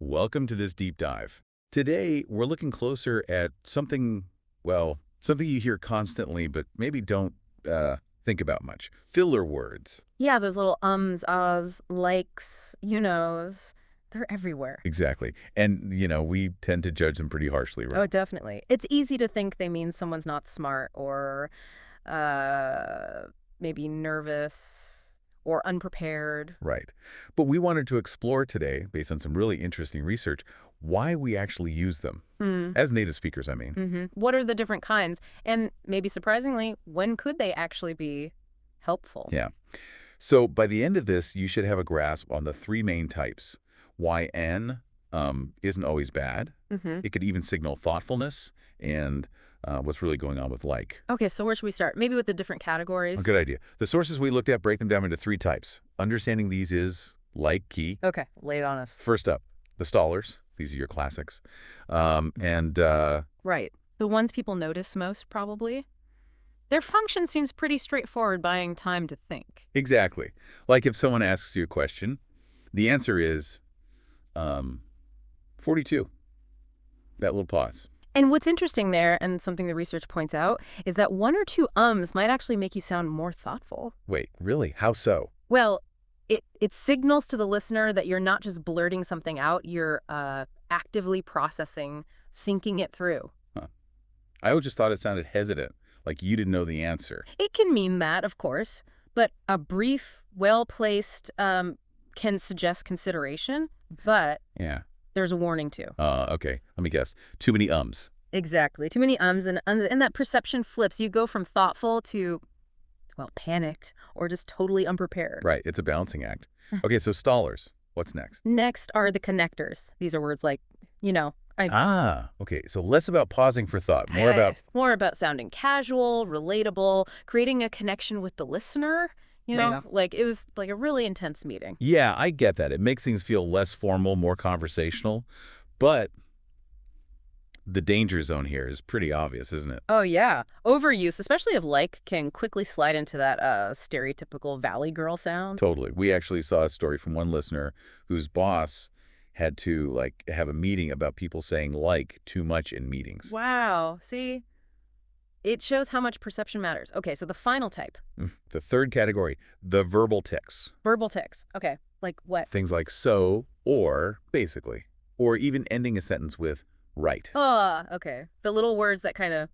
Welcome to this deep dive. Today, we're looking closer at something, well, something you hear constantly, but maybe don't think about much. Filler words. Yeah, those little ums, ahs, likes, you knows, they're everywhere. Exactly. And, we tend to judge them pretty harshly, right? Oh, definitely. It's easy to think they mean someone's not smart or uh, maybe nervous or unprepared. Right. But we wanted to explore today, based on some really interesting research, why we actually use them. Hmm. As native speakers, I mean. What are the different kinds? And maybe surprisingly, when could they actually be helpful? Yeah. So by the end of this, you should have a grasp on the three main types. Why N isn't always bad. Hmm. It could even signal thoughtfulness and what's really going on with like. Okay, so where should we start? Maybe with the different A categories? good idea. The sources we looked at break them down into three types. Understanding these is like key. Okay, lay it on us. First up, the stallers. These are your classics. And Right. The ones people notice most, probably. Their function seems pretty straightforward, buying time to think. exactly. Like if someone asks you a question, the answer is um, 42. That little pause. And what's interesting there, and something the research points out, is that one or two ums might actually make you sound more thoughtful. Wait, really? How so? Well, it signals to the listener that you're not just blurting something out, you're actively processing, thinking it through. Huh. I always just thought it sounded hesitant, like you didn't know the answer. It can mean that, of course, but a brief, well-placed can suggest consideration, but Yeah. there's a warning too. Okay. Let me guess. Too many ums. Exactly. Too many ums, and that perception flips. You go from thoughtful to, well, panicked or just totally unprepared. Right. It's a balancing act. Okay, so stallers. What's next? Next are the connectors. These are words like, Okay. So less about pausing for thought, more about. more about sounding casual, relatable, creating a connection with the listener. Yeah. Like it was like a really intense meeting. Yeah, I get that. It makes things feel less formal, more conversational. But the danger zone here is pretty obvious, isn't it? Oh, yeah. Overuse, especially of like, can quickly slide into that stereotypical Valley Girl sound. Totally. We actually saw a story from one listener whose boss had to have a meeting about people saying like too much in meetings. Wow. See, it shows how much perception matters. Okay, so the final type, The third category, the verbal tics. verbal tics. Okay, like what? Things like so or basically, or even ending a sentence with right. Okay. The little words that kind of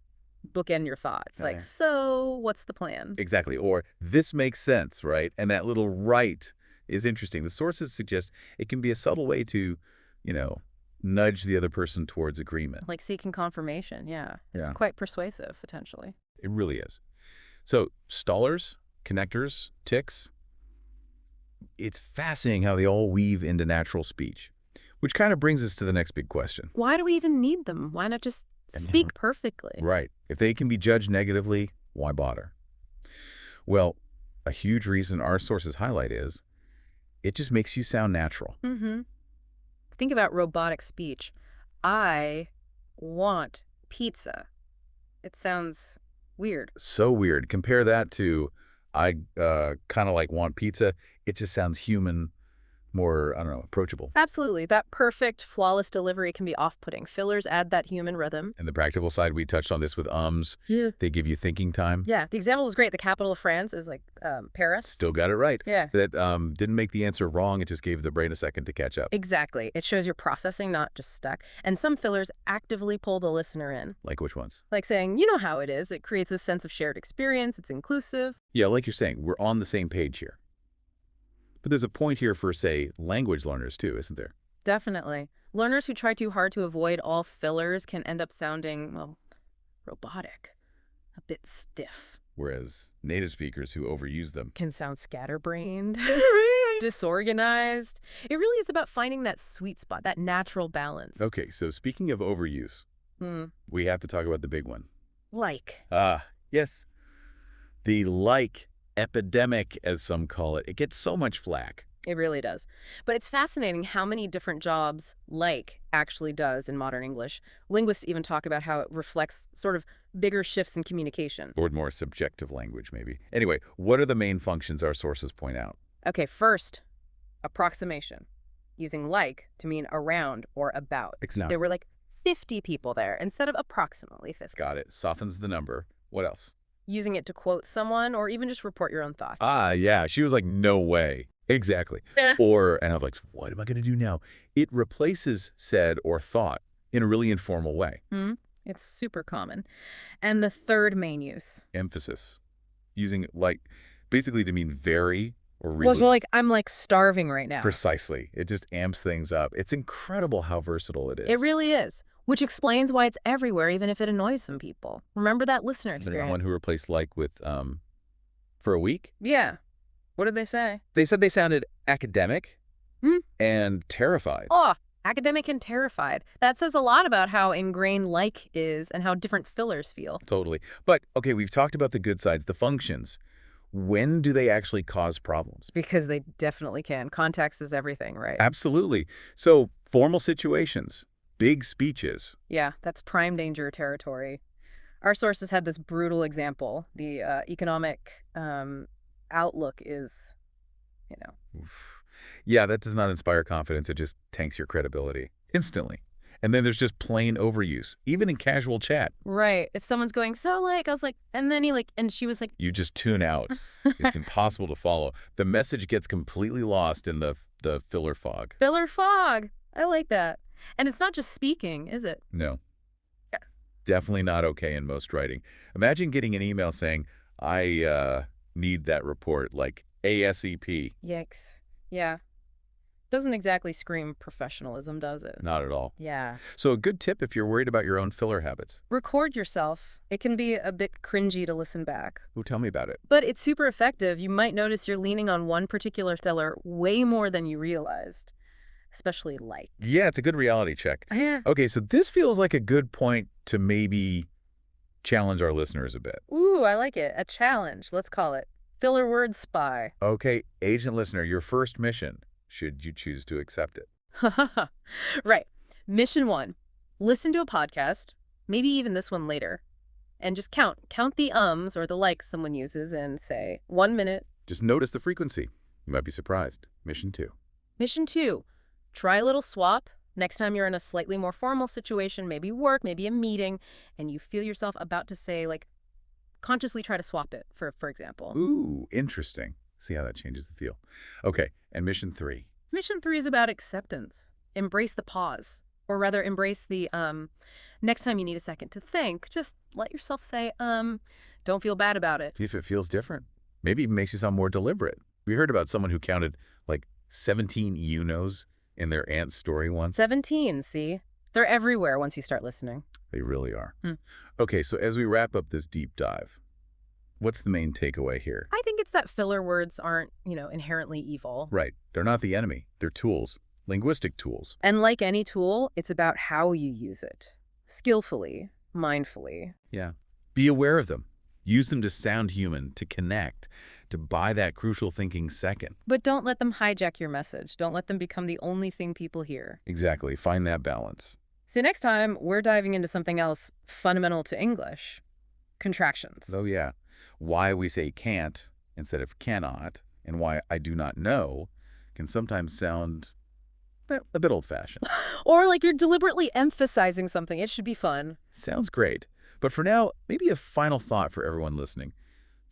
bookend your thoughts. Like, Yeah. so what's the plan? Exactly. Or this makes sense, right? And that little right is interesting. The sources suggest it can be a subtle way to, you know, nudge the other person towards agreement. Like seeking confirmation. Yeah. It's Yeah. quite persuasive, potentially. It really is. So stallers, connectors, ticks, it's fascinating how they all weave into natural speech, which kind of brings us to the next big question. Why do we even need them? Why not just And speak perfectly? Right. If they can be judged negatively, why bother? Well, a huge reason our sources highlight is it just makes you sound natural. Mm-hmm. Think about robotic speech. I want pizza. It sounds weird. So weird. Compare that to I kind of like want pizza. It just sounds human, more, I don't know, approachable. Absolutely. That perfect, flawless delivery can be off-putting. Fillers add that human rhythm. And the practical side, we touched on this with ums. Yeah. They give you thinking time. Yeah, the example was great. The capital of France is like Paris. Still got it right. Yeah. That didn't make the answer wrong. It just gave the brain a second to catch up. Exactly. It shows you're processing, not just stuck. And some fillers actively pull the listener in. Like which ones? Like saying, you know how it is. It creates a sense of shared experience. It's inclusive. Yeah, like you're saying, we're on the same page here. But there's a point here for, say, language learners too, isn't there? Definitely. Learners who try too hard to avoid all fillers can end up sounding, well, robotic, a bit stiff. Whereas native speakers who overuse them. Can sound scatterbrained, disorganized. It really is about finding that sweet spot, that natural balance. Okay, so speaking of overuse, Hmm. we have to talk about the big one. Like. Yes. The like epidemic, as some call it. It gets so much flack. It really does. But it's fascinating how many different jobs like actually does in modern English. Linguists even talk about how it reflects sort of bigger shifts in communication. Or more subjective language, maybe. Anyway, what are the main functions our sources point out? Okay, first, approximation. using like to mean around or about. Exactly. There were like 50 people there instead of approximately 50. Got it. Softens the number. What else? Using it to quote someone or even just report your own thoughts. Ah, yeah. She was like, no way. Exactly. Eh. And I'm like, what am I going to do now? It replaces said or thought in a really informal way. It's super common. And the third main use. Emphasis. Using like basically to mean very or Well, really. so like, I'm like starving right now. Precisely. It just amps things up. It's incredible how versatile it is. It really is. Which explains why it's everywhere, even if it annoys some people. Remember that listener There's experience? one who replaced like with for a week. Yeah. What did they say? They said they sounded academic and terrified. Oh, academic and terrified. That says a lot about how ingrained like is and how different fillers feel. Totally. But, okay, we've talked about the good sides, the functions. When do they actually cause problems? Because they definitely can. Context is everything, right? Absolutely. So, formal situations, big speeches. Yeah, that's prime danger territory. Our sources had this brutal example. The economic outlook is, Oof. Yeah, that does not inspire confidence. It just tanks your credibility instantly. And then there's just plain overuse, even in casual chat. right. If someone's going, so like, I was like, and then he like, and she was like, You just tune out. It's impossible to follow. The message gets completely lost in the filler fog. filler fog. I like that. And it's not just speaking, is it? No. Yeah. Definitely not okay in most writing. Imagine getting an email saying, I need that report, like ASAP. Yikes. Yeah. Doesn't exactly scream professionalism, does it? Not at all. Yeah. So a good tip if you're worried about your own filler habits. Record yourself. It can be a bit cringy to listen back. Ooh, tell me about it. But it's super effective. You might notice you're leaning on one particular filler way more than you realized. Especially like. Yeah, it's a good reality check. Yeah. Okay, so this feels like a good point to maybe challenge our listeners a bit. Ooh, I like it. A challenge. Let's call it. Filler word spy. Okay, agent listener, your first mission, should you choose to accept it. Right. Mission 1. Listen to a podcast, maybe even this one later, and just count. Count the ums or the likes someone uses and say, 1 minute. Just notice the frequency. You might be surprised. Mission 2. Mission 2. Try a little swap. Next time you're in a slightly more formal situation, maybe work, maybe a meeting, and you feel yourself about to say, like, consciously try to swap it, for example. Ooh, interesting. See how that changes the feel. Okay, and mission 3. Mission 3 is about acceptance. Embrace the pause. Or rather, embrace the, next time you need a second to think, just let yourself say, don't feel bad about it. See if it feels different. Maybe it makes you sound more deliberate. We heard about someone who counted like 17 you-knows in their aunt's story once. 17, see? They're everywhere once you start listening. They really are. Okay, so as we wrap up this deep dive, what's the main takeaway here? I think it's that filler words aren't, inherently evil. Right. They're not the enemy. They're tools. Linguistic tools. And like any tool, it's about how you use it. Skillfully, mindfully. Yeah. Be aware of them. Use them to sound human, to connect, to buy that crucial thinking second. But don't let them hijack your message. Don't let them become the only thing people hear. Exactly. Find that balance. So next time, we're diving into something else fundamental to English. Contractions. Oh, yeah. Why we say can't instead of cannot, and why I do not know can sometimes sound a bit old-fashioned. Or like you're deliberately emphasizing something. It should be fun. Sounds great. But for now, maybe a final thought for everyone listening.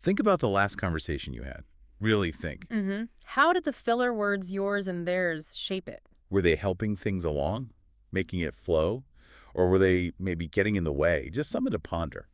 Think about the last conversation you had. Really think. How did the filler words yours and theirs shape it? Were they helping things along? Making it flow? Or were they maybe getting in the way? Just something to ponder.